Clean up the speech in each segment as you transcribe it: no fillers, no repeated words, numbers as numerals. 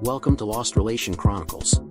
Welcome to Lost Relation Chronicles.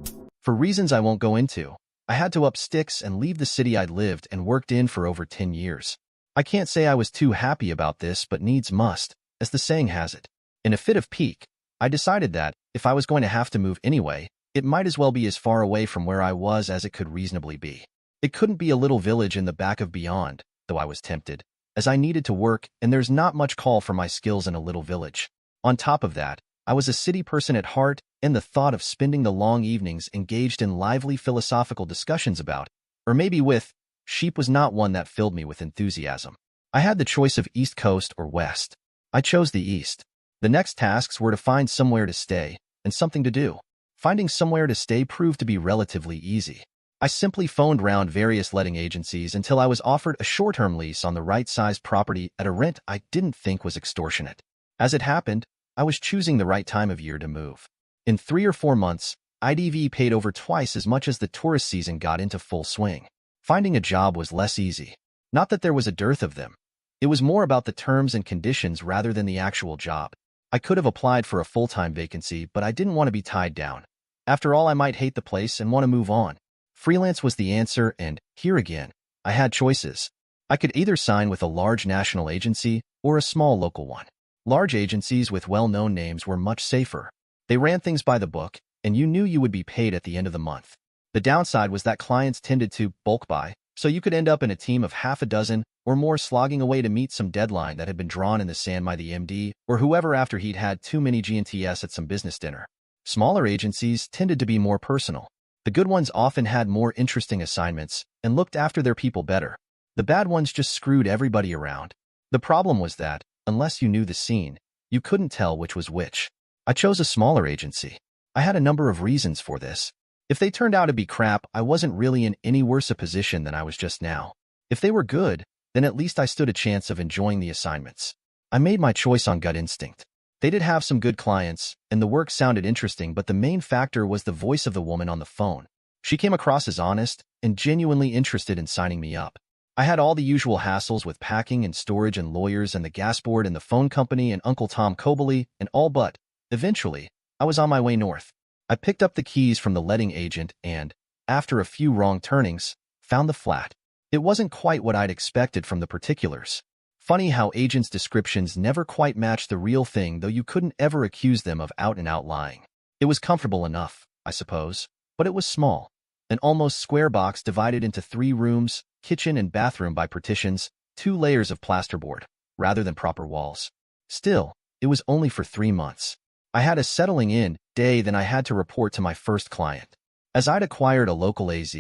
For reasons I won't go into, I had to up sticks and leave the city I'd lived and worked in for over 10 years. I can't say I was too happy about this, but needs must, as the saying has it. In a fit of pique, I decided that, if I was going to have to move anyway, it might as well be as far away from where I was as it could reasonably be. It couldn't be a little village in the back of beyond, though I was tempted, as I needed to work and there's not much call for my skills in a little village. On top of that, I was a city person at heart, and the thought of spending the long evenings engaged in lively philosophical discussions about, or maybe with, sheep was not one that filled me with enthusiasm. I had the choice of East Coast or West. I chose the East. The next tasks were to find somewhere to stay and something to do. Finding somewhere to stay proved to be relatively easy. I simply phoned round various letting agencies until I was offered a short-term lease on the right-sized property at a rent I didn't think was extortionate. As it happened, I was choosing the right time of year to move. In 3 or 4 months, IDV paid over twice as much as the tourist season got into full swing. Finding a job was less easy. Not that there was a dearth of them. It was more about the terms and conditions rather than the actual job. I could have applied for a full-time vacancy, but I didn't want to be tied down. After all, I might hate the place and want to move on. Freelance was the answer, and, here again, I had choices. I could either sign with a large national agency or a small local one. Large agencies with well-known names were much safer. They ran things by the book, and you knew you would be paid at the end of the month. The downside was that clients tended to bulk buy, so you could end up in a team of half a dozen or more slogging away to meet some deadline that had been drawn in the sand by the MD or whoever after he'd had too many G&Ts at some business dinner. Smaller agencies tended to be more personal. The good ones often had more interesting assignments and looked after their people better. The bad ones just screwed everybody around. The problem was that, unless you knew the scene, you couldn't tell which was which. I chose a smaller agency. I had a number of reasons for this. If they turned out to be crap, I wasn't really in any worse a position than I was just now. If they were good, then at least I stood a chance of enjoying the assignments. I made my choice on gut instinct. They did have some good clients, and the work sounded interesting, but the main factor was the voice of the woman on the phone. She came across as honest and genuinely interested in signing me up. I had all the usual hassles with packing and storage and lawyers and the gas board and the phone company and Uncle Tom Cobley and all but, eventually, I was on my way north. I picked up the keys from the letting agent and, after a few wrong turnings, found the flat. It wasn't quite what I'd expected from the particulars. Funny how agents' descriptions never quite matched the real thing, though you couldn't ever accuse them of out-and-out lying. It was comfortable enough, I suppose, but it was small. An almost square box divided into 3 rooms, kitchen and bathroom by partitions, 2 layers of plasterboard, rather than proper walls. Still, it was only for 3 months. I had a settling-in day, then I had to report to my first client. As I'd acquired a local AZ,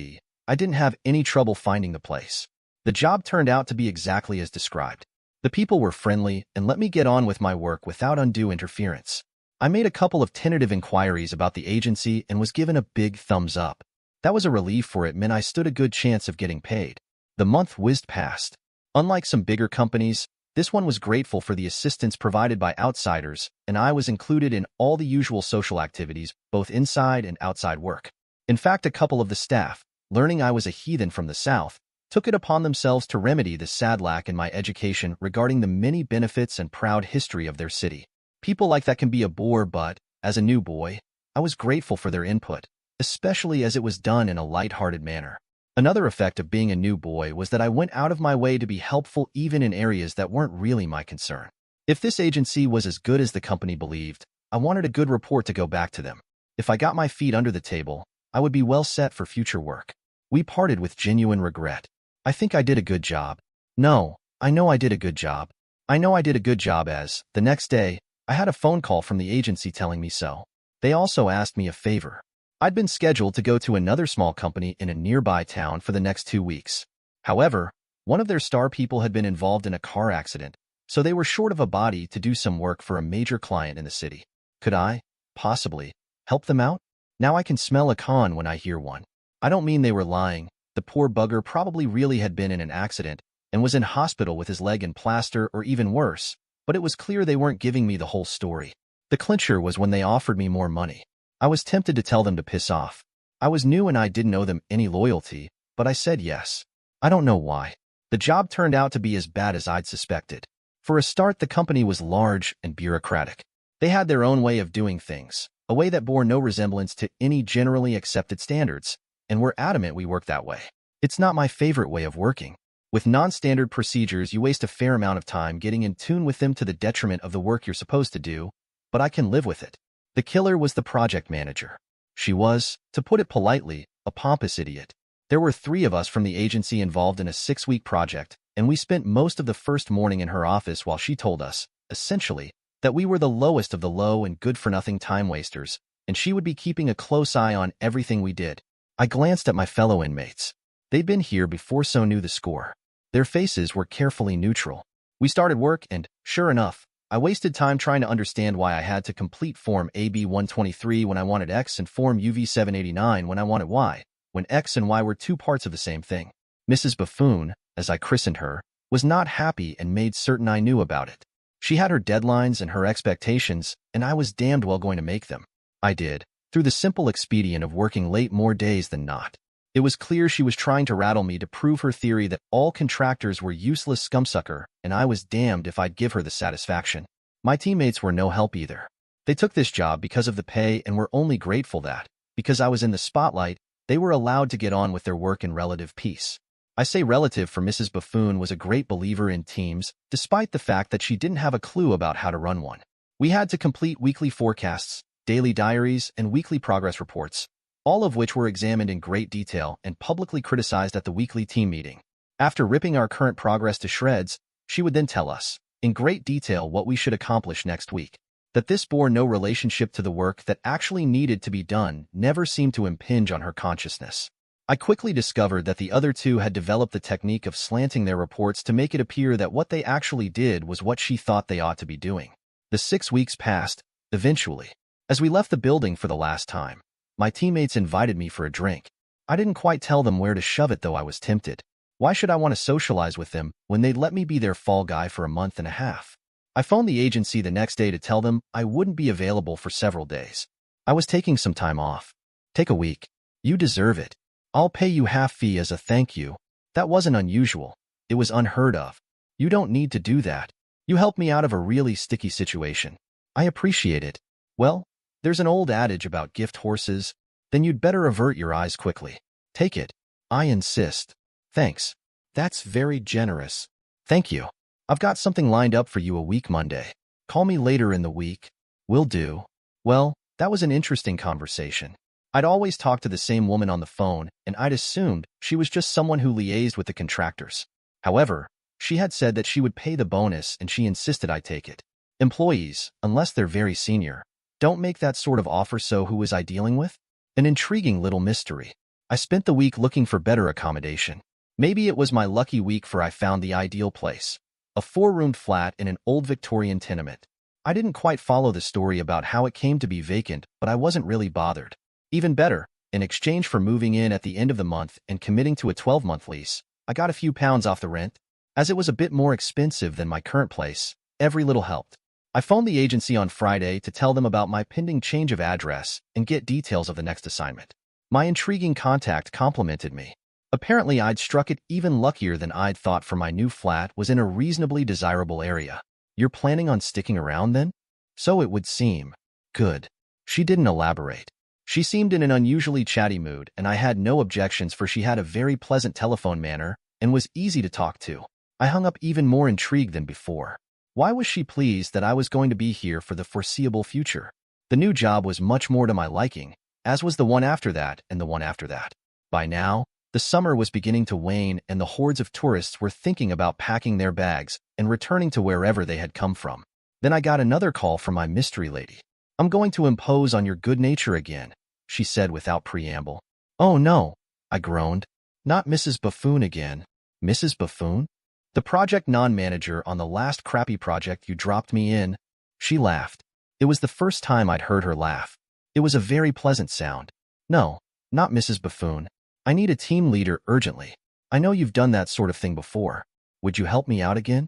I didn't have any trouble finding the place. The job turned out to be exactly as described. The people were friendly and let me get on with my work without undue interference. I made a couple of tentative inquiries about the agency and was given a big thumbs up. That was a relief, for it meant I stood a good chance of getting paid. The month whizzed past. Unlike some bigger companies, this one was grateful for the assistance provided by outsiders, and I was included in all the usual social activities, both inside and outside work. In fact, a couple of the staff, learning I was a heathen from the South, took it upon themselves to remedy the sad lack in my education regarding the many benefits and proud history of their city. People like that can be a bore, but, as a new boy, I was grateful for their input, especially as it was done in a light-hearted manner. Another effect of being a new boy was that I went out of my way to be helpful even in areas that weren't really my concern. If this agency was as good as the company believed, I wanted a good report to go back to them. If I got my feet under the table, I would be well set for future work. We parted with genuine regret. I think I did a good job. No, I know I did a good job. I know I did a good job as, the next day, I had a phone call from the agency telling me so. They also asked me a favor. I'd been scheduled to go to another small company in a nearby town for the next 2 weeks. However, one of their star people had been involved in a car accident, so they were short of a body to do some work for a major client in the city. Could I, possibly, help them out? Now I can smell a con when I hear one. I don't mean they were lying. The poor bugger probably really had been in an accident and was in hospital with his leg in plaster or even worse, but it was clear they weren't giving me the whole story. The clincher was when they offered me more money. I was tempted to tell them to piss off. I was new and I didn't owe them any loyalty, but I said yes. I don't know why. The job turned out to be as bad as I'd suspected. For a start, the company was large and bureaucratic. They had their own way of doing things, a way that bore no resemblance to any generally accepted standards, and we're adamant we work that way. It's not my favorite way of working. With non-standard procedures, you waste a fair amount of time getting in tune with them to the detriment of the work you're supposed to do, but I can live with it. The killer was the project manager. She was, to put it politely, a pompous idiot. There were 3 of us from the agency involved in a 6-week project, and we spent most of the first morning in her office while she told us, essentially, that we were the lowest of the low and good-for-nothing time wasters, and she would be keeping a close eye on everything we did. I glanced at my fellow inmates. They'd been here before, so knew the score. Their faces were carefully neutral. We started work, and, sure enough, I wasted time trying to understand why I had to complete Form AB-123 when I wanted X and Form UV-789 when I wanted Y, when X and Y were 2 parts of the same thing. Mrs. Buffoon, as I christened her, was not happy and made certain I knew about it. She had her deadlines and her expectations, and I was damned well going to make them. I did, through the simple expedient of working late more days than not. It was clear she was trying to rattle me to prove her theory that all contractors were useless scumsucker, and I was damned if I'd give her the satisfaction. My teammates were no help either. They took this job because of the pay and were only grateful that, because I was in the spotlight, they were allowed to get on with their work in relative peace. I say relative, for Mrs. Buffoon was a great believer in teams, despite the fact that she didn't have a clue about how to run one. We had to complete weekly forecasts, daily diaries, and weekly progress reports, all of which were examined in great detail and publicly criticized at the weekly team meeting. After ripping our current progress to shreds, she would then tell us, in great detail, what we should accomplish next week. That this bore no relationship to the work that actually needed to be done never seemed to impinge on her consciousness. I quickly discovered that the other 2 had developed the technique of slanting their reports to make it appear that what they actually did was what she thought they ought to be doing. The 6 weeks passed, eventually. As we left the building for the last time, my teammates invited me for a drink. I didn't quite tell them where to shove it, though I was tempted. Why should I want to socialize with them when they'd let me be their fall guy for a month and a half? I phoned the agency the next day to tell them I wouldn't be available for several days. I was taking some time off. Take a week. You deserve it. I'll pay you half fee as a thank you. That wasn't unusual. It was unheard of. You don't need to do that. You helped me out of a really sticky situation. I appreciate it. Well, there's an old adage about gift horses. Then you'd better avert your eyes quickly. Take it. I insist. Thanks. That's very generous. Thank you. I've got something lined up for you a week Monday. Call me later in the week. Will do. Well, that was an interesting conversation. I'd always talked to the same woman on the phone, and I'd assumed she was just someone who liaised with the contractors. However, she had said that she would pay the bonus, and she insisted I take it. Employees, unless they're very senior, don't make that sort of offer, so who was I dealing with? An intriguing little mystery. I spent the week looking for better accommodation. Maybe it was my lucky week, for I found the ideal place. A 4-roomed flat in an old Victorian tenement. I didn't quite follow the story about how it came to be vacant, but I wasn't really bothered. Even better, in exchange for moving in at the end of the month and committing to a 12-month lease, I got a few pounds off the rent. As it was a bit more expensive than my current place, every little helped. I phoned the agency on Friday to tell them about my pending change of address and get details of the next assignment. My intriguing contact complimented me. Apparently, I'd struck it even luckier than I'd thought, for my new flat was in a reasonably desirable area. You're planning on sticking around then? So it would seem. Good. She didn't elaborate. She seemed in an unusually chatty mood, and I had no objections, for she had a very pleasant telephone manner and was easy to talk to. I hung up even more intrigued than before. Why was she pleased that I was going to be here for the foreseeable future? The new job was much more to my liking, as was the one after that and the one after that. By now, the summer was beginning to wane, and the hordes of tourists were thinking about packing their bags and returning to wherever they had come from. Then I got another call from my mystery lady. I'm going to impose on your good nature again, she said without preamble. Oh no, I groaned. Not Mrs. Buffoon again. Mrs. Buffoon? The project non-manager on the last crappy project you dropped me in. She laughed. It was the first time I'd heard her laugh. It was a very pleasant sound. No, not Mrs. Buffoon. I need a team leader urgently. I know you've done that sort of thing before. Would you help me out again?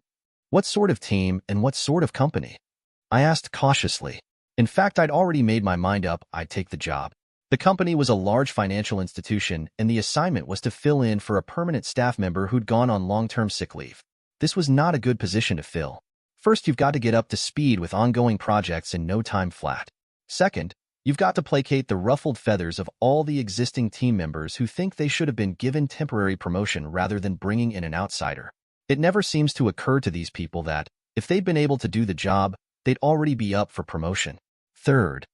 What sort of team and what sort of company? I asked cautiously. In fact, I'd already made my mind up I'd take the job. The company was a large financial institution, and the assignment was to fill in for a permanent staff member who'd gone on long-term sick leave. This was not a good position to fill. First, you've got to get up to speed with ongoing projects in no time flat. Second, You've got to placate the ruffled feathers of all the existing team members who think they should have been given temporary promotion rather than bringing in an outsider. It never seems to occur to these people that, if they'd been able to do the job, they'd already be up for promotion. Third,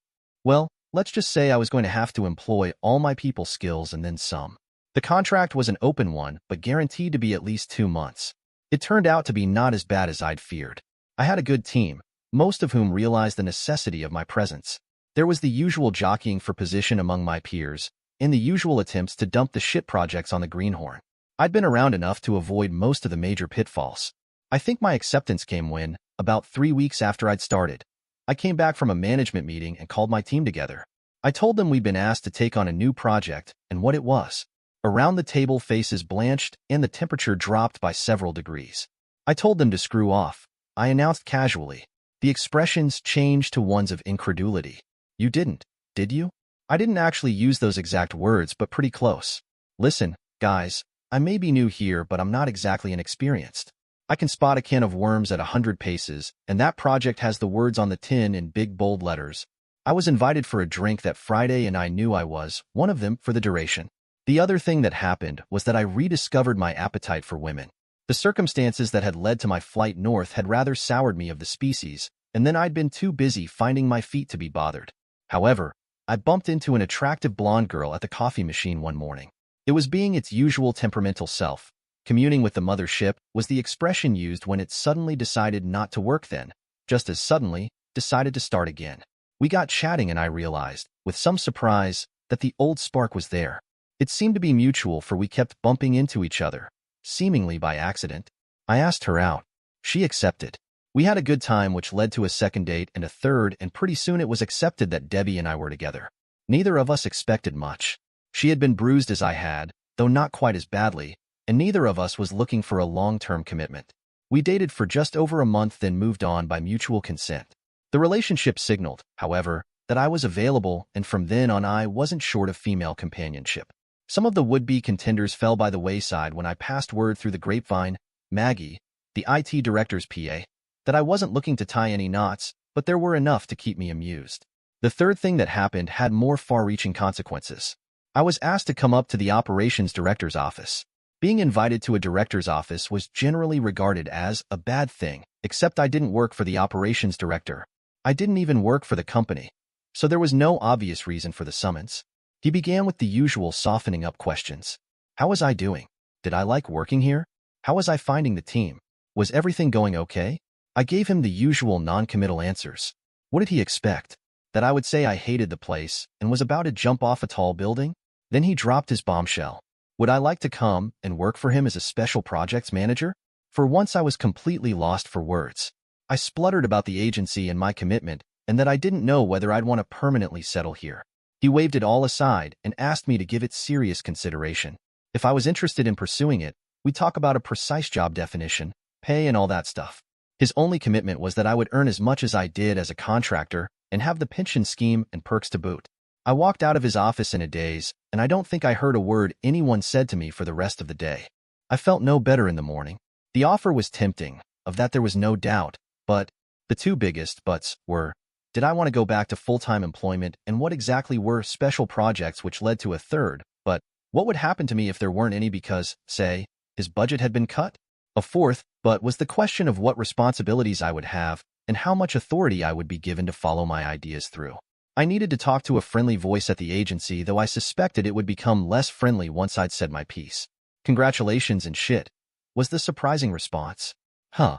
well, let's just say I was going to have to employ all my people skills and then some. The contract was an open one, but guaranteed to be at least 2 months. It turned out to be not as bad as I'd feared. I had a good team, most of whom realized the necessity of my presence. There was the usual jockeying for position among my peers, and the usual attempts to dump the shit projects on the greenhorn. I'd been around enough to avoid most of the major pitfalls. I think my acceptance came when, about 3 weeks after I'd started, I came back from a management meeting and called my team together. I told them we'd been asked to take on a new project and what it was. Around the table, faces blanched and the temperature dropped by several degrees. I told them to screw off. I announced casually. The expressions changed to ones of incredulity. You didn't, did you? I didn't actually use those exact words, but pretty close. Listen, guys, I may be new here, but I'm not exactly inexperienced. I can spot a can of worms at 100 paces, and that project has the words on the tin in big bold letters. I was invited for a drink that Friday, and I knew I was one of them for the duration. The other thing that happened was that I rediscovered my appetite for women. The circumstances that had led to my flight north had rather soured me of the species, and then I'd been too busy finding my feet to be bothered. However, I bumped into an attractive blonde girl at the coffee machine one morning. It was being its usual temperamental self. Communing with the mothership was the expression used when it suddenly decided not to work then, just as suddenly decided to start again. We got chatting and I realized, with some surprise, that the old spark was there. It seemed to be mutual, for we kept bumping into each other, seemingly by accident. I asked her out. She accepted. We had a good time, which led to a second date and a third, and pretty soon it was accepted that Debbie and I were together. Neither of us expected much. She had been bruised as I had, though not quite as badly, and neither of us was looking for a long-term commitment. We dated for just over a month, then moved on by mutual consent. The relationship signaled, however, that I was available, and from then on I wasn't short of female companionship. Some of the would-be contenders fell by the wayside when I passed word through the grapevine, Maggie, the IT director's PA, that I wasn't looking to tie any knots, but there were enough to keep me amused. The third thing that happened had more far-reaching consequences. I was asked to come up to the operations director's office. Being invited to a director's office was generally regarded as a bad thing, except I didn't work for the operations director. I didn't even work for the company, so there was no obvious reason for the summons. He began with the usual softening up questions. How was I doing? Did I like working here? How was I finding the team? Was everything going okay? I gave him the usual non-committal answers. What did he expect? That I would say I hated the place and was about to jump off a tall building? Then he dropped his bombshell. Would I like to come and work for him as a special projects manager? For once I was completely lost for words. I spluttered about the agency and my commitment, and that I didn't know whether I'd want to permanently settle here. He waved it all aside and asked me to give it serious consideration. If I was interested in pursuing it, we'd talk about a precise job definition, pay, and all that stuff. His only commitment was that I would earn as much as I did as a contractor and have the pension scheme and perks to boot. I walked out of his office in a daze, and I don't think I heard a word anyone said to me for the rest of the day. I felt no better in the morning. The offer was tempting, of that there was no doubt, but the two biggest buts were, did I want to go back to full-time employment, and what exactly were special projects, which led to a third, but what would happen to me if there weren't any because, say, his budget had been cut? A fourth, but was the question of what responsibilities I would have and how much authority I would be given to follow my ideas through. I needed to talk to a friendly voice at the agency, though I suspected it would become less friendly once I'd said my piece. Congratulations and shit, was the surprising response. Huh.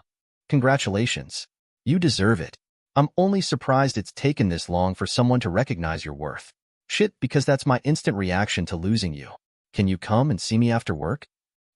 Congratulations. You deserve it. I'm only surprised it's taken this long for someone to recognize your worth. Shit, because that's my instant reaction to losing you. Can you come and see me after work?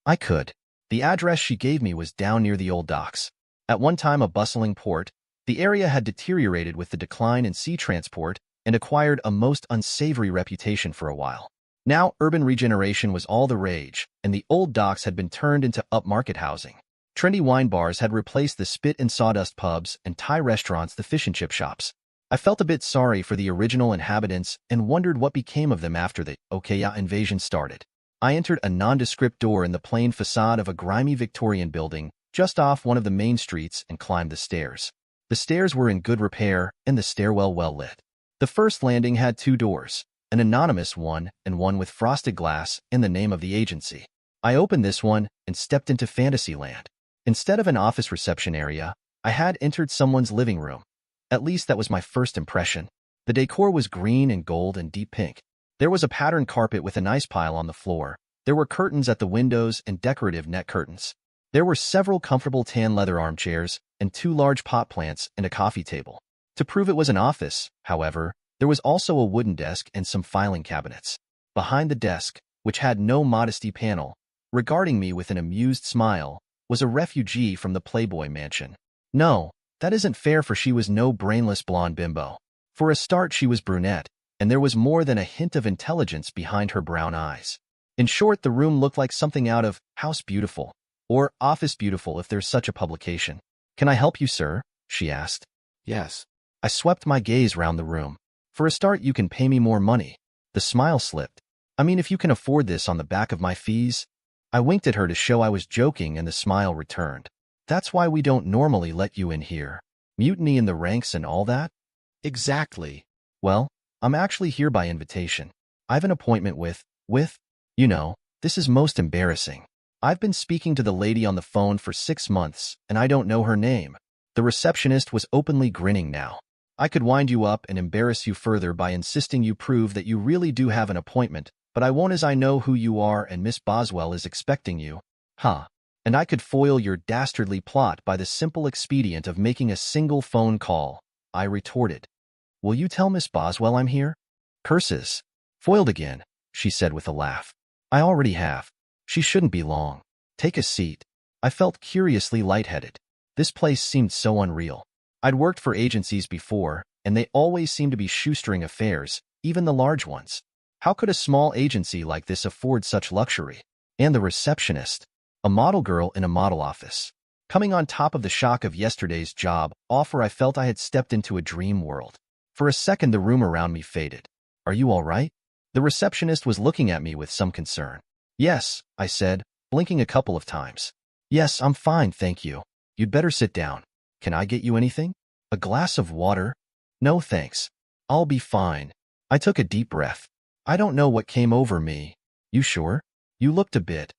I could. The address she gave me was down near the old docks. At one time a bustling port, the area had deteriorated with the decline in sea transport and acquired a most unsavory reputation for a while. Now urban regeneration was all the rage, and the old docks had been turned into upmarket housing. Trendy wine bars had replaced the spit and sawdust pubs, and Thai restaurants the fish and chip shops. I felt a bit sorry for the original inhabitants and wondered what became of them after the Okaya invasion started. I entered a nondescript door in the plain facade of a grimy Victorian building just off one of the main streets and climbed the stairs. The stairs were in good repair and the stairwell well lit. The first landing had two doors, an anonymous one and one with frosted glass and the name of the agency. I opened this one and stepped into Fantasyland. Instead of an office reception area, I had entered someone's living room. At least that was my first impression. The decor was green and gold and deep pink. There was a patterned carpet with an ice pile on the floor. There were curtains at the windows and decorative net curtains. There were several comfortable tan leather armchairs and two large pot plants and a coffee table. To prove it was an office, however, there was also a wooden desk and some filing cabinets. Behind the desk, which had no modesty panel, regarding me with an amused smile, was a refugee from the Playboy Mansion. No, that isn't fair, for she was no brainless blonde bimbo. For a start, she was brunette, and there was more than a hint of intelligence behind her brown eyes. In short, the room looked like something out of House Beautiful, or Office Beautiful if there's such a publication. "Can I help you, sir?" she asked. Yes. I swept my gaze round the room. "For a start, you can pay me more money." The smile slipped. "I mean, if you can afford this on the back of my fees." I winked at her to show I was joking, and the smile returned. "That's why we don't normally let you in here. Mutiny in the ranks and all that?" Exactly. "Well, I'm actually here by invitation. I've an appointment with, you know, this is most embarrassing. I've been speaking to the lady on the phone for 6 months, and I don't know her name." The receptionist was openly grinning now. "I could wind you up and embarrass you further by insisting you prove that you really do have an appointment, but I won't, as I know who you are and Miss Boswell is expecting you." "Huh. And I could foil your dastardly plot by the simple expedient of making a single phone call," I retorted. "Will you tell Miss Boswell I'm here?" "Curses. Foiled again," she said with a laugh. "I already have. She shouldn't be long. Take a seat." I felt curiously lightheaded. This place seemed so unreal. I'd worked for agencies before, and they always seemed to be shoestring affairs, even the large ones. How could a small agency like this afford such luxury? And the receptionist, a model girl in a model office. Coming on top of the shock of yesterday's job offer, I felt I had stepped into a dream world. For a second, the room around me faded. "Are you all right?" The receptionist was looking at me with some concern. "Yes," I said, blinking a couple of times. "Yes, I'm fine, thank you. You'd better sit down. Can I get you anything? A glass of water?" "No, thanks. I'll be fine." I took a deep breath. I don't know what came over me. "You sure? You looked a bit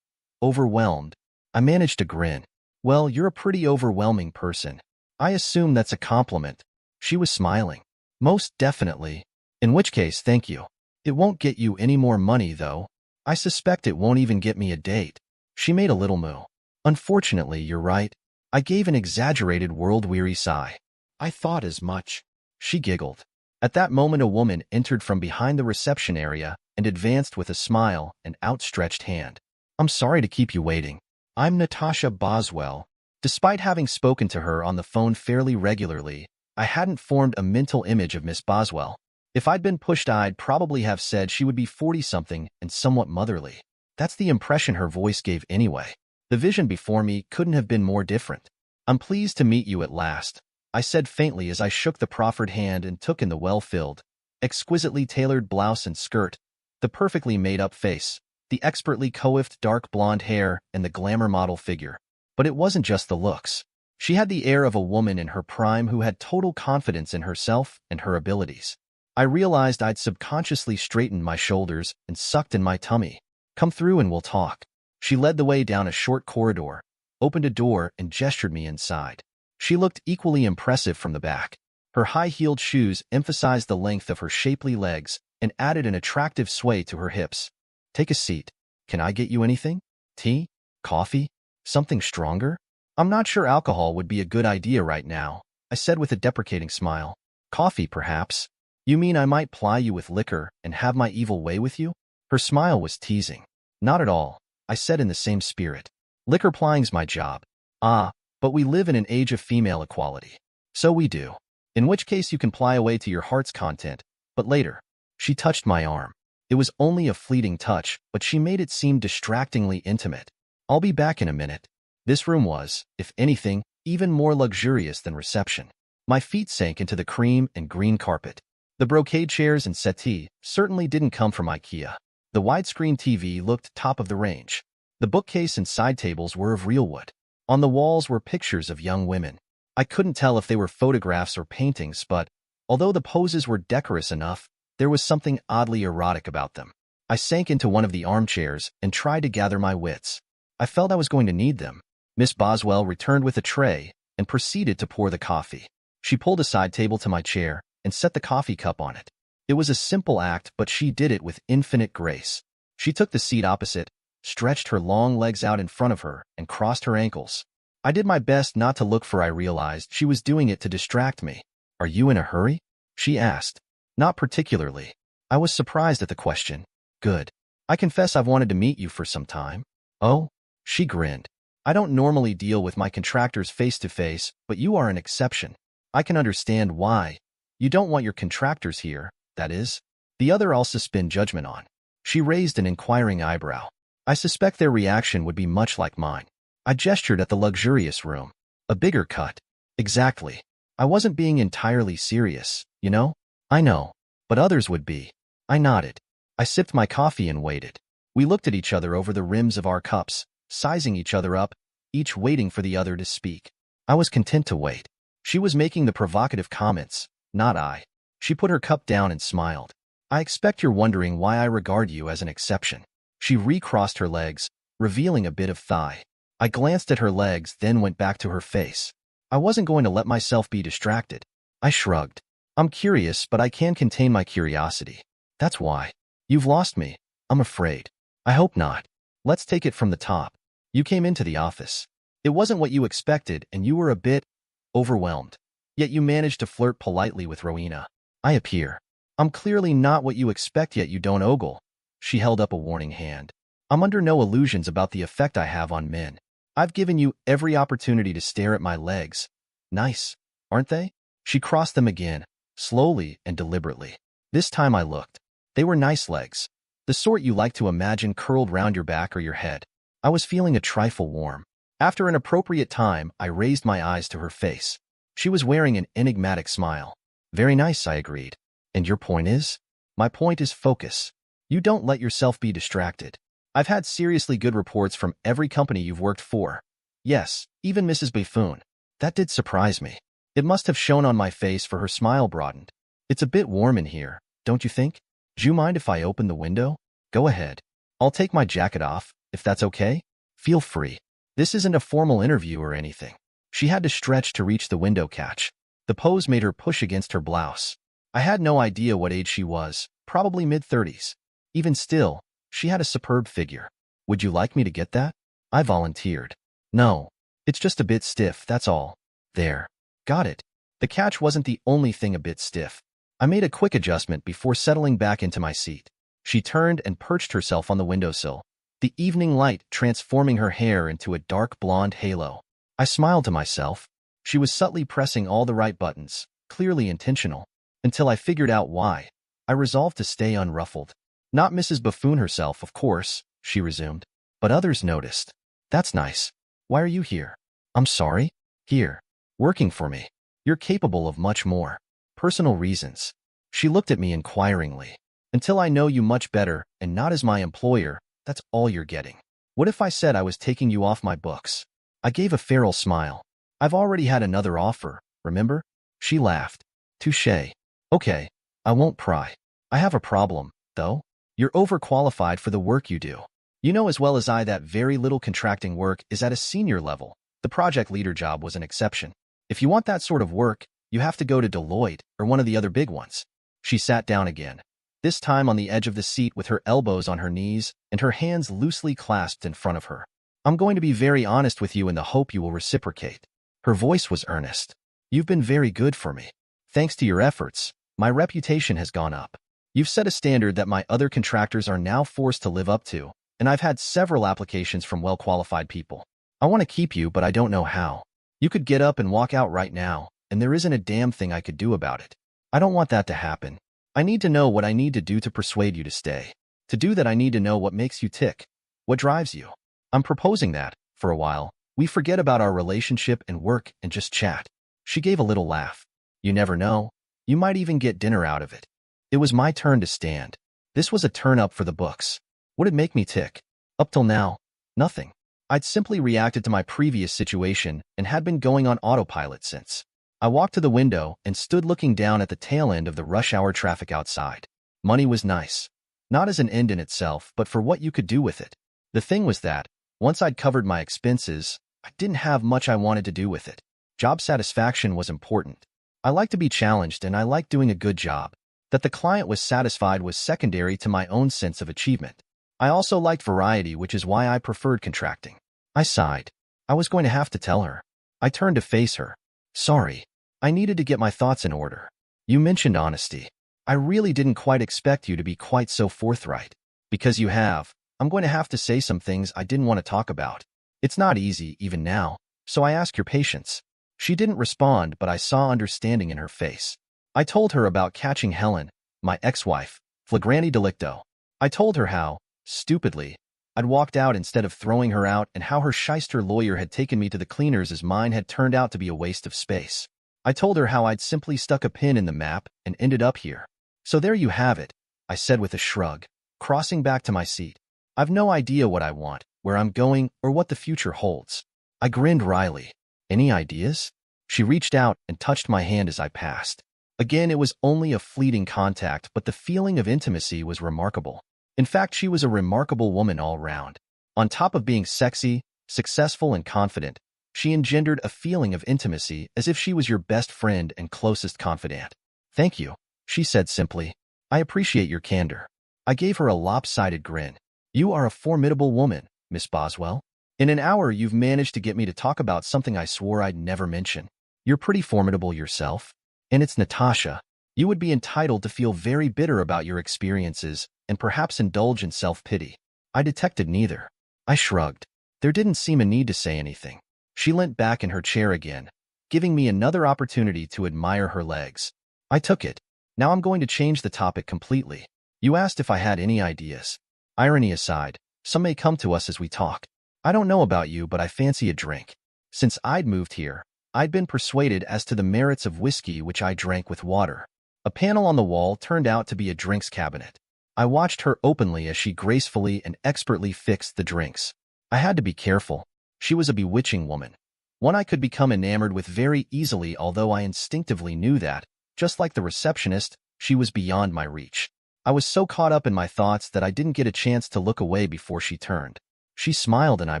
overwhelmed." I managed to grin. "Well, you're a pretty overwhelming person. I assume that's a compliment." She was smiling. "Most definitely. In which case, thank you. It won't get you any more money, though. I suspect it won't even get me a date." She made a little moue. "Unfortunately, you're right." I gave an exaggerated, world-weary sigh. I thought as much. She giggled. At that moment, a woman entered from behind the reception area and advanced with a smile and outstretched hand. "I'm sorry to keep you waiting. I'm Natasha Boswell." Despite having spoken to her on the phone fairly regularly, I hadn't formed a mental image of Miss Boswell. If I'd been pushed, I'd probably have said she would be 40-something and somewhat motherly. That's the impression her voice gave anyway. The vision before me couldn't have been more different. "I'm pleased to meet you at last," I said faintly as I shook the proffered hand and took in the well-filled, exquisitely tailored blouse and skirt, the perfectly made-up face, the expertly coiffed dark blonde hair, and the glamour model figure. But it wasn't just the looks. She had the air of a woman in her prime who had total confidence in herself and her abilities. I realized I'd subconsciously straightened my shoulders and sucked in my tummy. "Come through and we'll talk." She led the way down a short corridor, opened a door, and gestured me inside. She looked equally impressive from the back. Her high-heeled shoes emphasized the length of her shapely legs and added an attractive sway to her hips. "Take a seat. Can I get you anything? Tea? Coffee? Something stronger?" "I'm not sure alcohol would be a good idea right now," I said with a deprecating smile. "Coffee, perhaps." "You mean I might ply you with liquor and have my evil way with you?" Her smile was teasing. "Not at all," I said in the same spirit. "Liquor plying's my job." "Ah, but we live in an age of female equality." "So we do. In which case you can ply away to your heart's content, but later." She touched my arm. It was only a fleeting touch, but she made it seem distractingly intimate. "I'll be back in a minute." This room was, if anything, even more luxurious than reception. My feet sank into the cream and green carpet. The brocade chairs and settee certainly didn't come from IKEA. The widescreen TV looked top of the range. The bookcase and side tables were of real wood. On the walls were pictures of young women. I couldn't tell if they were photographs or paintings, but Although the poses were decorous enough, there was something oddly erotic about them. I sank into one of the armchairs and tried to gather my wits. I felt I was going to need them. Miss Boswell returned with a tray and proceeded to pour the coffee. She pulled a side table to my chair and set the coffee cup on it. It was a simple act, but she did it with infinite grace. She took the seat opposite, stretched her long legs out in front of her, and crossed her ankles. I did my best not to look, for I realized she was doing it to distract me. "Are you in a hurry?" she asked. "Not particularly." I was surprised at the question. "Good. I confess I've wanted to meet you for some time." "Oh?" She grinned. "I don't normally deal with my contractors face to face, but you are an exception. I can understand why. You don't want your contractors here, that is." "The other I'll suspend judgment on." She raised an inquiring eyebrow. I suspect their reaction would be much like mine. I gestured at the luxurious room. "A bigger cut." "Exactly. I wasn't being entirely serious, you know?" "I know. But others would be." I nodded. I sipped my coffee and waited. We looked at each other over the rims of our cups, sizing each other up, each waiting for the other to speak. I was content to wait. She was making the provocative comments, not I. She put her cup down and smiled. "I expect you're wondering why I regard you as an exception." She recrossed her legs, revealing a bit of thigh. I glanced at her legs, then went back to her face. I wasn't going to let myself be distracted. I shrugged. "I'm curious, but I can contain my curiosity. That's why." "You've lost me, I'm afraid." "I hope not. Let's take it from the top. You came into the office. It wasn't what you expected, and you were a bit overwhelmed. Yet you managed to flirt politely with Rowena. I appear. I'm clearly not what you expect, yet you don't ogle." She held up a warning hand. "I'm under no illusions about the effect I have on men. I've given you every opportunity to stare at my legs. Nice, aren't they?" She crossed them again, slowly and deliberately. This time I looked. They were nice legs. The sort you like to imagine curled round your back or your head. I was feeling a trifle warm. After an appropriate time, I raised my eyes to her face. She was wearing an enigmatic smile. "Very nice," I agreed. "And your point is?" "My point is focus. You don't let yourself be distracted. I've had seriously good reports from every company you've worked for. Yes, even Mrs. Buffoon. That did surprise me." It must have shown on my face, for her smile broadened. "It's a bit warm in here, don't you think? Do you mind if I open the window?" "Go ahead. I'll take my jacket off, if that's okay." "Feel free. This isn't a formal interview or anything." She had to stretch to reach the window catch. The pose made her push against her blouse. I had no idea what age she was, probably mid-30s. Even still, she had a superb figure. "Would you like me to get that?" I volunteered. "No. It's just a bit stiff, that's all." "There. Got it." The catch wasn't the only thing a bit stiff. I made a quick adjustment before settling back into my seat. She turned and perched herself on the windowsill, the evening light transforming her hair into a dark blonde halo. I smiled to myself. She was subtly pressing all the right buttons, clearly intentional. Until I figured out why, I resolved to stay unruffled. "Not Mrs. Buffoon herself, of course," she resumed. "But others noticed." "That's nice. Why are you here?" "I'm sorry?" "Here. Working for me. You're capable of much more." "Personal reasons." She looked at me inquiringly. "Until I know you much better, and not as my employer, that's all you're getting." "What if I said I was taking you off my books?" I gave a feral smile. "I've already had another offer, remember?" She laughed. "Touché. Okay, I won't pry. I have a problem, though. You're overqualified for the work you do. You know as well as I that very little contracting work is at a senior level. The project leader job was an exception. If you want that sort of work, you have to go to Deloitte or one of the other big ones." She sat down again, this time on the edge of the seat with her elbows on her knees and her hands loosely clasped in front of her. "I'm going to be very honest with you in the hope you will reciprocate." Her voice was earnest. "You've been very good for me. Thanks to your efforts, my reputation has gone up. You've set a standard that my other contractors are now forced to live up to, and I've had several applications from well-qualified people. I want to keep you, but I don't know how. You could get up and walk out right now, and there isn't a damn thing I could do about it. I don't want that to happen. I need to know what I need to do to persuade you to stay. To do that, I need to know what makes you tick, what drives you. I'm proposing that, for a while, we forget about our relationship and work and just chat." She gave a little laugh. "You never know. You might even get dinner out of it." It was my turn to stand. This was a turn-up for the books. What'd make me tick? Up till now, nothing. I'd simply reacted to my previous situation and had been going on autopilot since. I walked to the window and stood looking down at the tail end of the rush hour traffic outside. Money was nice. Not as an end in itself, but for what you could do with it. The thing was that, once I'd covered my expenses, I didn't have much I wanted to do with it. Job satisfaction was important. I liked to be challenged and I liked doing a good job. That the client was satisfied was secondary to my own sense of achievement. I also liked variety, which is why I preferred contracting. I sighed. I was going to have to tell her. I turned to face her. Sorry. I needed to get my thoughts in order. You mentioned honesty. I really didn't quite expect you to be quite so forthright. Because you have, I'm going to have to say some things I didn't want to talk about. It's not easy, even now, so I ask your patience. She didn't respond, but I saw understanding in her face. I told her about catching Helen, my ex-wife, flagrante delicto. I told her how, stupidly, I'd walked out instead of throwing her out and how her shyster lawyer had taken me to the cleaners as mine had turned out to be a waste of space. I told her how I'd simply stuck a pin in the map and ended up here. So there you have it, I said with a shrug, crossing back to my seat. I've no idea what I want, where I'm going, or what the future holds. I grinned wryly. Any ideas? She reached out and touched my hand as I passed. Again, it was only a fleeting contact, but the feeling of intimacy was remarkable. In fact, she was a remarkable woman all round. On top of being sexy, successful, and confident, she engendered a feeling of intimacy as if she was your best friend and closest confidant. Thank you, she said simply. I appreciate your candor. I gave her a lopsided grin. You are a formidable woman, Miss Boswell. In an hour, you've managed to get me to talk about something I swore I'd never mention. You're pretty formidable yourself. And it's Natasha. You would be entitled to feel very bitter about your experiences and perhaps indulge in self-pity. I detected neither. I shrugged. There didn't seem a need to say anything. She leant back in her chair again, giving me another opportunity to admire her legs. I took it. Now I'm going to change the topic completely. You asked if I had any ideas. Irony aside, some may come to us as we talk. I don't know about you, but I fancy a drink. Since I'd moved here, I'd been persuaded as to the merits of whiskey, which I drank with water. A panel on the wall turned out to be a drinks cabinet. I watched her openly as she gracefully and expertly fixed the drinks. I had to be careful. She was a bewitching woman, one I could become enamored with very easily, although I instinctively knew that, just like the receptionist, she was beyond my reach. I was so caught up in my thoughts that I didn't get a chance to look away before she turned. She smiled and I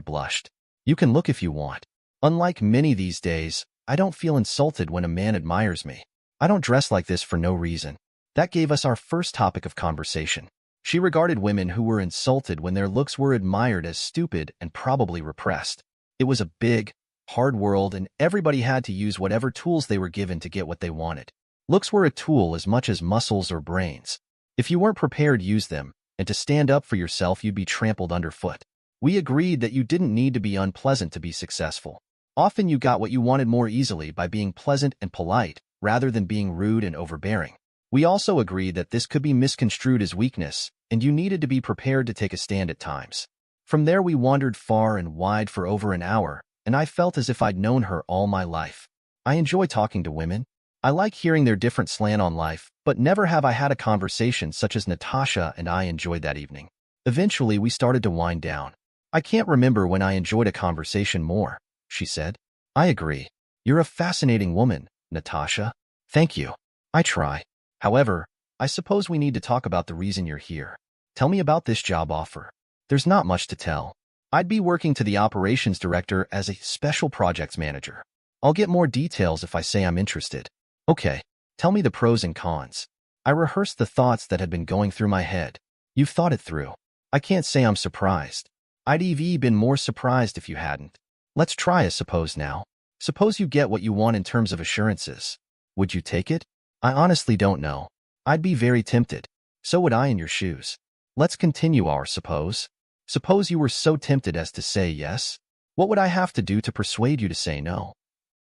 blushed. You can look if you want. Unlike many these days, I don't feel insulted when a man admires me. I don't dress like this for no reason. That gave us our first topic of conversation. She regarded women who were insulted when their looks were admired as stupid and probably repressed. It was a big, hard world, and everybody had to use whatever tools they were given to get what they wanted. Looks were a tool as much as muscles or brains. If you weren't prepared to use them, and to stand up for yourself, you'd be trampled underfoot. We agreed that you didn't need to be unpleasant to be successful. Often you got what you wanted more easily by being pleasant and polite, rather than being rude and overbearing. We also agreed that this could be misconstrued as weakness, and you needed to be prepared to take a stand at times. From there we wandered far and wide for over an hour, and I felt as if I'd known her all my life. I enjoy talking to women. I like hearing their different slant on life, but never have I had a conversation such as Natasha and I enjoyed that evening. Eventually we started to wind down. I can't remember when I enjoyed a conversation more, she said. I agree. You're a fascinating woman, Natasha. Thank you. I try. However, I suppose we need to talk about the reason you're here. Tell me about this job offer. There's not much to tell. I'd be working to the operations director as a special projects manager. I'll get more details if I say I'm interested. Okay, tell me the pros and cons. I rehearsed the thoughts that had been going through my head. You've thought it through. I can't say I'm surprised. I'd even been more surprised if you hadn't. Let's try a suppose now. Suppose you get what you want in terms of assurances. Would you take it? I honestly don't know. I'd be very tempted. So would I in your shoes. Let's continue our suppose. Suppose you were so tempted as to say yes. What would I have to do to persuade you to say no?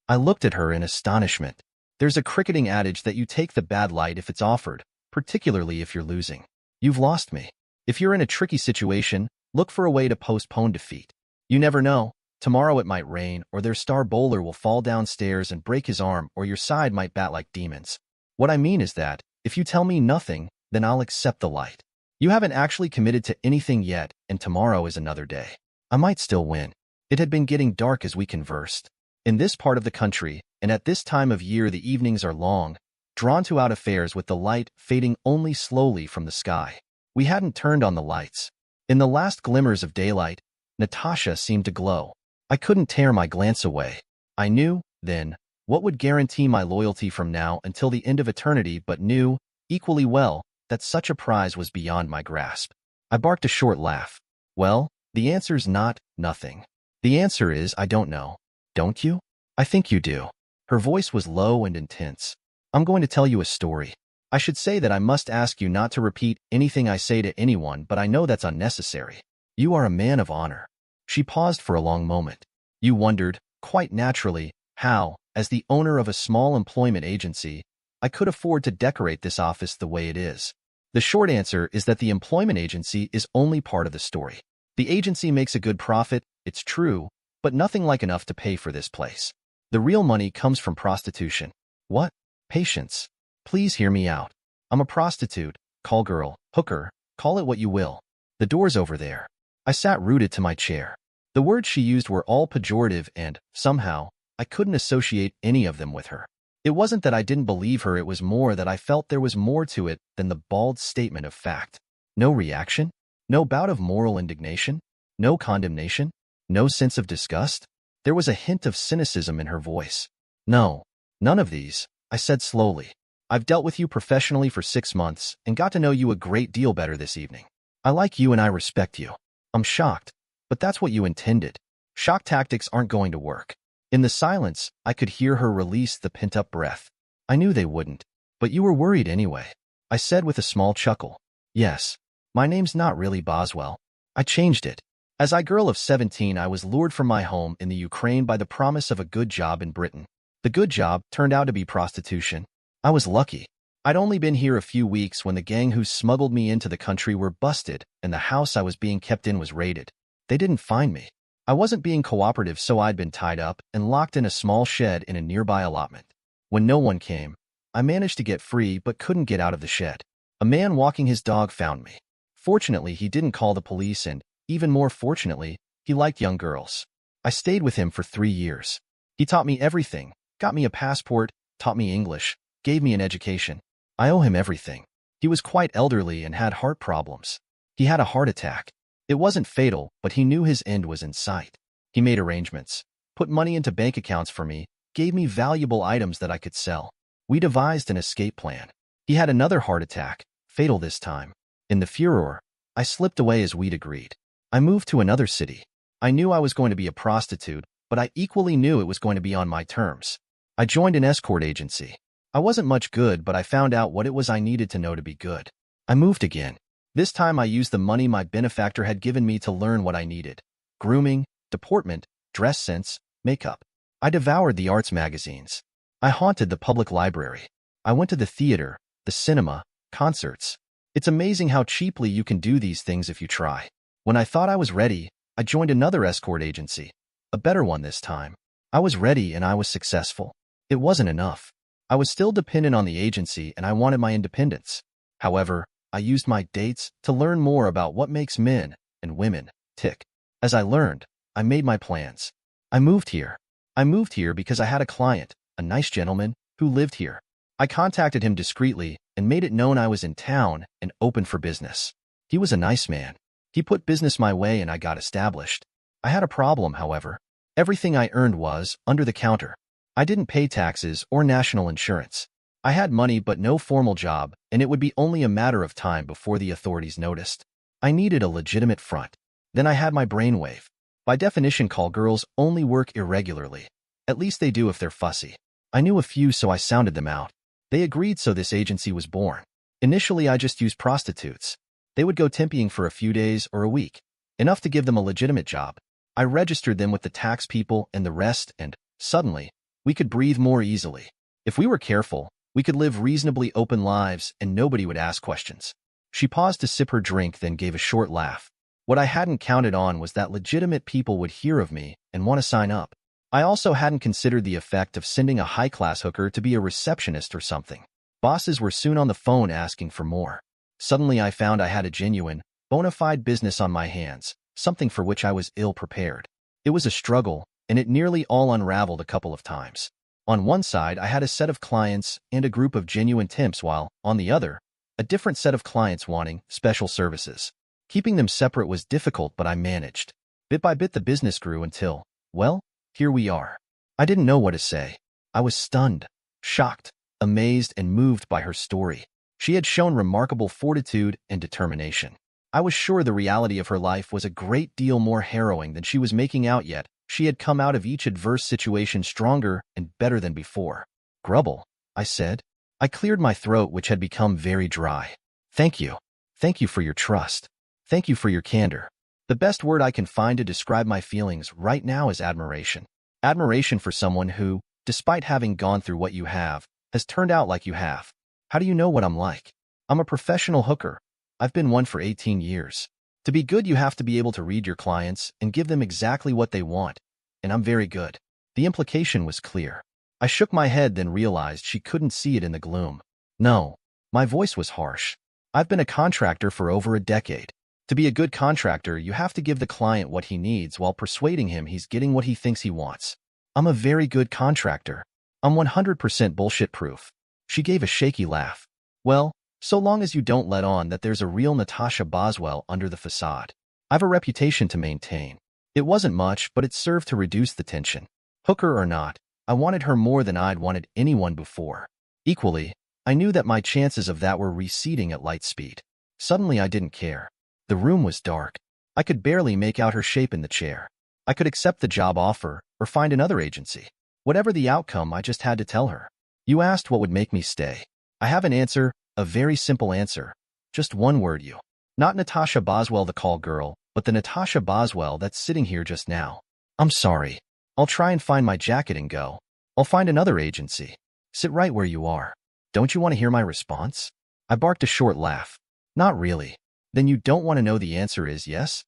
I looked at her in astonishment. There's a cricketing adage that you take the bad light if it's offered, particularly if you're losing. You've lost me. If you're in a tricky situation, look for a way to postpone defeat. You never know. Tomorrow it might rain, or their star bowler will fall downstairs and break his arm, or your side might bat like demons. What I mean is that, if you tell me nothing, then I'll accept the light. You haven't actually committed to anything yet, and tomorrow is another day. I might still win. It had been getting dark as we conversed. In this part of the country, and at this time of year the evenings are long, drawn to out affairs with the light fading only slowly from the sky. We hadn't turned on the lights. In the last glimmers of daylight, Natasha seemed to glow. I couldn't tear my glance away. I knew, then, what would guarantee my loyalty from now until the end of eternity, but knew, equally well, that such a prize was beyond my grasp. I barked a short laugh. Well, the answer's not nothing. The answer is I don't know. Don't you? I think you do. Her voice was low and intense. I'm going to tell you a story. I should say that I must ask you not to repeat anything I say to anyone, but I know that's unnecessary. You are a man of honor. She paused for a long moment. You wondered, quite naturally, how, as the owner of a small employment agency, I could afford to decorate this office the way it is. The short answer is that the employment agency is only part of the story. The agency makes a good profit, it's true, but nothing like enough to pay for this place. The real money comes from prostitution. What? Patience. Please hear me out. I'm a prostitute, call girl, hooker, call it what you will. The door's over there. I sat rooted to my chair. The words she used were all pejorative and, somehow, I couldn't associate any of them with her. It wasn't that I didn't believe her, it was more that I felt there was more to it than the bald statement of fact. No reaction? No bout of moral indignation? No condemnation? No sense of disgust? There was a hint of cynicism in her voice. No, none of these, I said slowly. I've dealt with you professionally for 6 months and got to know you a great deal better this evening. I like you and I respect you. I'm shocked, but that's what you intended. Shock tactics aren't going to work. In the silence, I could hear her release the pent-up breath. I knew they wouldn't, but you were worried anyway. I said with a small chuckle. Yes, my name's not really Boswell. I changed it. As a girl of 17, I was lured from my home in the Ukraine by the promise of a good job in Britain. The good job turned out to be prostitution. I was lucky. I'd only been here a few weeks when the gang who smuggled me into the country were busted and the house I was being kept in was raided. They didn't find me. I wasn't being cooperative, so I'd been tied up and locked in a small shed in a nearby allotment. When no one came, I managed to get free but couldn't get out of the shed. A man walking his dog found me. Fortunately, he didn't call the police and, even more fortunately, he liked young girls. I stayed with him for 3 years. He taught me everything, got me a passport, taught me English, gave me an education. I owe him everything. He was quite elderly and had heart problems. He had a heart attack. It wasn't fatal, but he knew his end was in sight. He made arrangements, put money into bank accounts for me, gave me valuable items that I could sell. We devised an escape plan. He had another heart attack, fatal this time. In the furor, I slipped away as we'd agreed. I moved to another city. I knew I was going to be a prostitute, but I equally knew it was going to be on my terms. I joined an escort agency. I wasn't much good, but I found out what it was I needed to know to be good. I moved again. This time I used the money my benefactor had given me to learn what I needed. Grooming, deportment, dress sense, makeup. I devoured the arts magazines. I haunted the public library. I went to the theater, the cinema, concerts. It's amazing how cheaply you can do these things if you try. When I thought I was ready, I joined another escort agency. A better one this time. I was ready and I was successful. It wasn't enough. I was still dependent on the agency and I wanted my independence. However, I used my dates to learn more about what makes men and women tick. As I learned, I made my plans. I moved here. I moved here because I had a client, a nice gentleman, who lived here. I contacted him discreetly and made it known I was in town and open for business. He was a nice man. He put business my way and I got established. I had a problem, however. Everything I earned was under the counter. I didn't pay taxes or national insurance. I had money but no formal job, and it would be only a matter of time before the authorities noticed. I needed a legitimate front. Then I had my brainwave. By definition, call girls only work irregularly. At least they do if they're fussy. I knew a few, so I sounded them out. They agreed, so this agency was born. Initially, I just used prostitutes. They would go temping for a few days or a week, enough to give them a legitimate job. I registered them with the tax people and the rest, and, suddenly, we could breathe more easily. If we were careful, we could live reasonably open lives and nobody would ask questions. She paused to sip her drink, then gave a short laugh. What I hadn't counted on was that legitimate people would hear of me and want to sign up. I also hadn't considered the effect of sending a high-class hooker to be a receptionist or something. Bosses were soon on the phone asking for more. Suddenly I found I had a genuine, bona fide business on my hands, something for which I was ill-prepared. It was a struggle, and it nearly all unraveled a couple of times. On one side, I had a set of clients and a group of genuine temps, while, on the other, a different set of clients wanting special services. Keeping them separate was difficult, but I managed. Bit by bit, the business grew until, well, here we are. I didn't know what to say. I was stunned, shocked, amazed, and moved by her story. She had shown remarkable fortitude and determination. I was sure the reality of her life was a great deal more harrowing than she was making out, yet she had come out of each adverse situation stronger and better than before. Grubble, I said. I cleared my throat, which had become very dry. Thank you. Thank you for your trust. Thank you for your candor. The best word I can find to describe my feelings right now is admiration. Admiration for someone who, despite having gone through what you have, has turned out like you have. How do you know what I'm like? I'm a professional hooker. I've been one for 18 years. To be good, you have to be able to read your clients and give them exactly what they want, and I'm very good. The implication was clear. I shook my head, then realized she couldn't see it in the gloom. No. My voice was harsh. I've been a contractor for over a decade. To be a good contractor, you have to give the client what he needs while persuading him he's getting what he thinks he wants. I'm a very good contractor. I'm 100% bullshit-proof. She gave a shaky laugh. Well, so long as you don't let on that there's a real Natasha Boswell under the facade. I've a reputation to maintain. It wasn't much, but it served to reduce the tension. Hooker or not, I wanted her more than I'd wanted anyone before. Equally, I knew that my chances of that were receding at light speed. Suddenly, I didn't care. The room was dark. I could barely make out her shape in the chair. I could accept the job offer or find another agency. Whatever the outcome, I just had to tell her. You asked what would make me stay. I have an answer, a very simple answer. Just one word, you. Not Natasha Boswell, the call girl, but the Natasha Boswell that's sitting here just now. I'm sorry. I'll try and find my jacket and go. I'll find another agency. Sit right where you are. Don't you want to hear my response? I barked a short laugh. Not really. Then you don't want to know the answer is yes?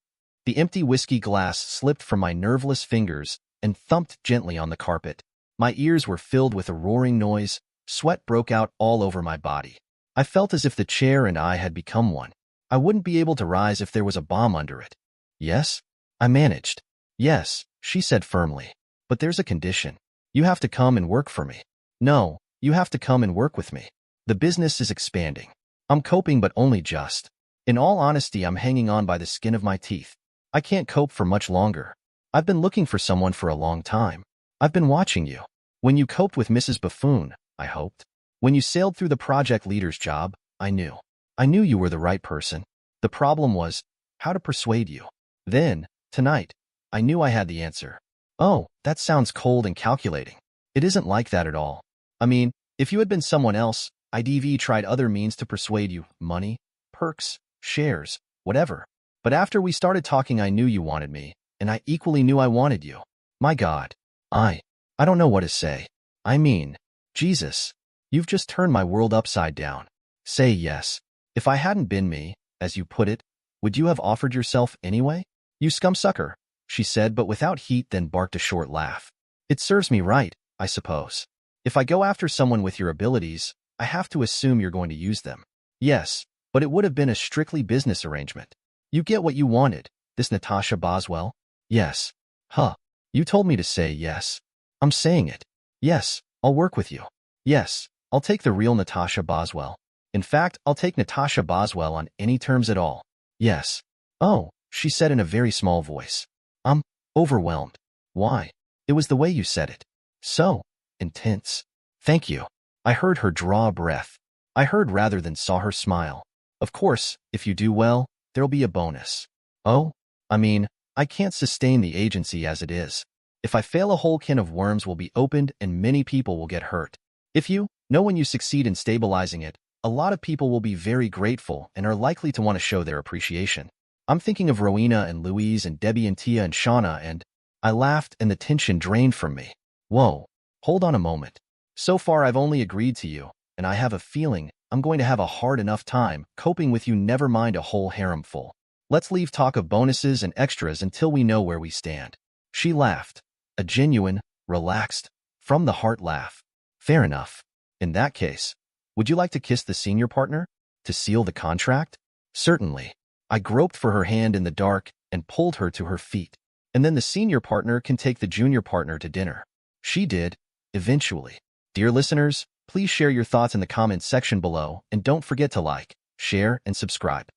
The empty whiskey glass slipped from my nerveless fingers and thumped gently on the carpet. My ears were filled with a roaring noise. Sweat broke out all over my body. I felt as if the chair and I had become one. I wouldn't be able to rise if there was a bomb under it. Yes? I managed. Yes, she said firmly. But there's a condition. You have to come and work for me. No, you have to come and work with me. The business is expanding. I'm coping, but only just. In all honesty, I'm hanging on by the skin of my teeth. I can't cope for much longer. I've been looking for someone for a long time. I've been watching you. When you coped with Mrs. Buffoon, I hoped. When you sailed through the project leader's job, I knew. I knew you were the right person. The problem was how to persuade you. Then, tonight, I knew I had the answer. Oh, that sounds cold and calculating. It isn't like that at all. I mean, if you had been someone else, I'd tried other means to persuade you. Money, perks, shares, whatever. But after we started talking, I knew you wanted me, and I equally knew I wanted you. My God. I don't know what to say. I mean, Jesus. You've just turned my world upside down. Say yes. If I hadn't been me, as you put it, would you have offered yourself anyway? You scumsucker, she said, but without heat, then barked a short laugh. It serves me right, I suppose. If I go after someone with your abilities, I have to assume you're going to use them. Yes, but it would have been a strictly business arrangement. You get what you wanted, this Natasha Boswell? Yes. Huh. You told me to say yes. I'm saying it. Yes, I'll work with you. Yes, I'll take the real Natasha Boswell. In fact, I'll take Natasha Boswell on any terms at all. Yes. Oh, she said in a very small voice. I'm overwhelmed. Why? It was the way you said it. So intense. Thank you. I heard her draw a breath. I heard rather than saw her smile. Of course, if you do well, there'll be a bonus. Oh? I mean, I can't sustain the agency as it is. If I fail, a whole can of worms will be opened and many people will get hurt. If you know when you succeed in stabilizing it, a lot of people will be very grateful and are likely to want to show their appreciation. I'm thinking of Rowena and Louise and Debbie and Tia and Shauna, and I laughed and the tension drained from me. Whoa, hold on a moment. So far I've only agreed to you, and I have a feeling I'm going to have a hard enough time coping with you, never mind a whole harem full. Let's leave talk of bonuses and extras until we know where we stand. She laughed, a genuine, relaxed, from-the-heart laugh. Fair enough. In that case, would you like to kiss the senior partner? To seal the contract? Certainly. I groped for her hand in the dark and pulled her to her feet. and then the senior partner can take the junior partner to dinner. She did, eventually. Dear listeners, please share your thoughts in the comments section below, and don't forget to like, share, and subscribe.